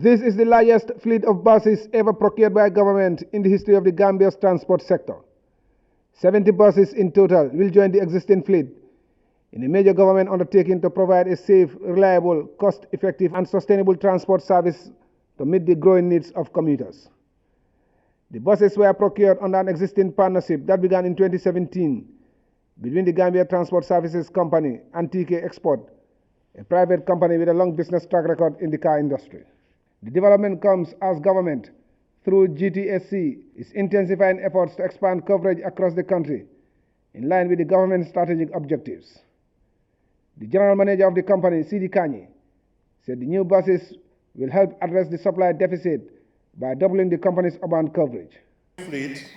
This is the largest fleet of buses ever procured by government in the history of the Gambia's transport sector. 70 buses in total will join the existing fleet in a major government undertaking to provide a safe, reliable, cost-effective and sustainable transport service to meet the growing needs of commuters. The buses were procured under an existing partnership that began in 2017 between the Gambia Transport Services Company and TK Export, a private company with a long business track record in the car industry. The development comes as government, through GTSC, is intensifying efforts to expand coverage across the country in line with the government's strategic objectives. The general manager of the company, Sate, said the new buses will help address the supply deficit by doubling the company's urban coverage. The fleet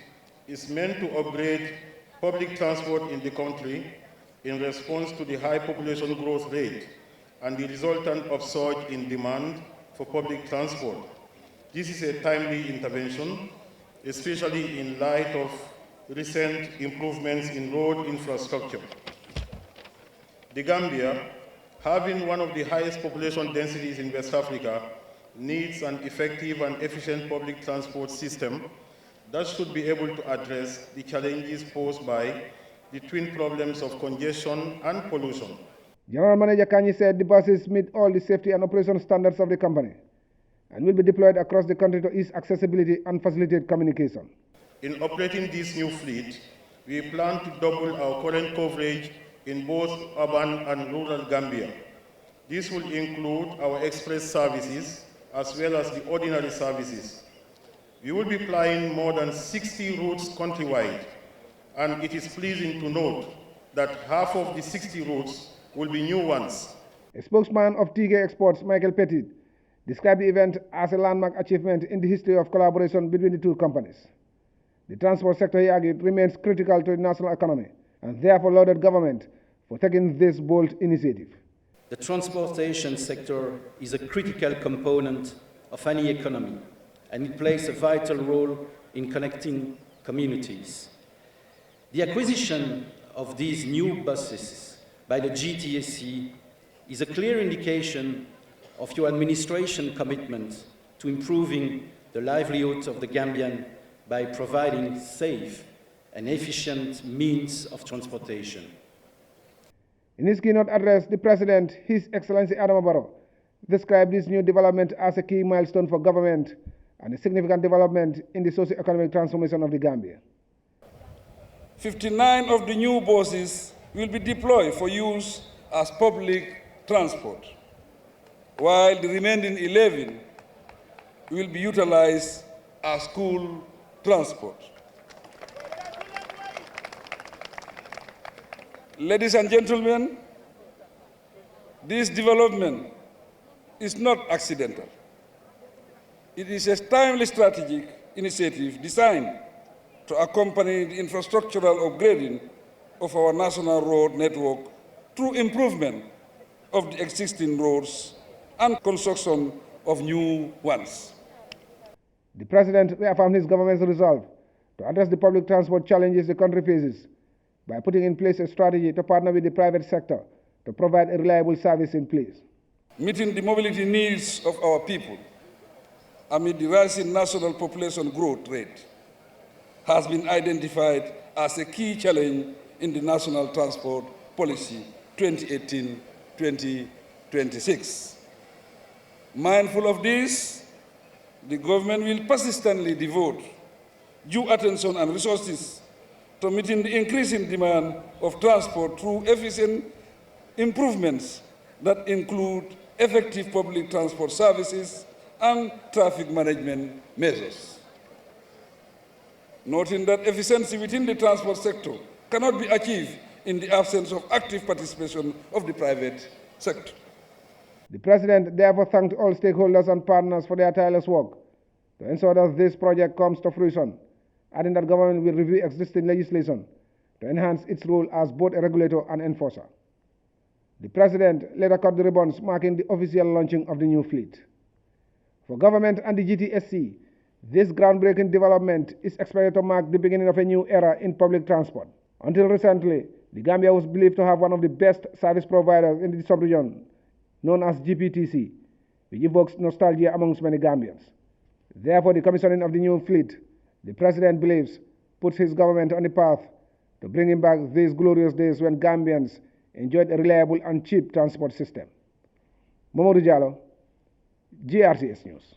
is meant to upgrade public transport in the country in response to the high population growth rate and the resultant upsurge in demand for public transport. This is a timely intervention, especially in light of recent improvements in road infrastructure. The Gambia, having one of the highest population densities in West Africa, needs an effective and efficient public transport system that should be able to address the challenges posed by the twin problems of congestion and pollution. General Manager Kanyi said the buses meet all the safety and operation standards of the company and will be deployed across the country to ease accessibility and facilitate communication. In operating this new fleet, we plan to double our current coverage in both urban and rural Gambia. This will include our express services as well as the ordinary services. We will be flying more than 60 routes countrywide, and it is pleasing to note that half of the 60 routes will be new ones. A spokesman of TK Exports, Michael Petit, described the event as a landmark achievement in the history of collaboration between the two companies. The transport sector, he argued, remains critical to the national economy and therefore lauded government for taking this bold initiative. The transportation sector is a critical component of any economy, and it plays a vital role in connecting communities. The acquisition of these new buses by the GTSC is a clear indication of your administration commitment to improving the livelihoods of the Gambian by providing safe and efficient means of transportation. In his keynote address, the President, His Excellency Barrow, described this new development as a key milestone for government and a significant development in the socio-economic transformation of the Gambia. 59 of the new buses will be deployed for use as public transport, while the remaining 11 will be utilized as school transport. Ladies and gentlemen, this development is not accidental. It is a timely strategic initiative designed to accompany the infrastructural upgrading of our national road network through improvement of the existing roads and construction of new ones. The President reaffirmed his government's resolve to address the public transport challenges the country faces by putting in place a strategy to partner with the private sector to provide a reliable service in place. Meeting the mobility needs of our people amid the rising national population growth rate has been identified as a key challenge in the National Transport Policy 2018-2026. Mindful of this, the government will persistently devote due attention and resources to meeting the increasing demand of transport through efficient improvements that include effective public transport services and traffic management measures. Noting that efficiency within the transport sector cannot be achieved in the absence of active participation of the private sector. The President therefore thanked all stakeholders and partners for their tireless work to ensure that this project comes to fruition, adding that government will review existing legislation to enhance its role as both a regulator and enforcer. The President later cut the ribbons marking the official launching of the new fleet. For government and the GTSC, this groundbreaking development is expected to mark the beginning of a new era in public transport. Until recently, the Gambia was believed to have one of the best service providers in the sub-region, known as GPTC, which evokes nostalgia amongst many Gambians. Therefore, the commissioning of the new fleet, the President believes, puts his government on the path to bringing back these glorious days when Gambians enjoyed a reliable and cheap transport system. Mamadou Diallo, GRTS News.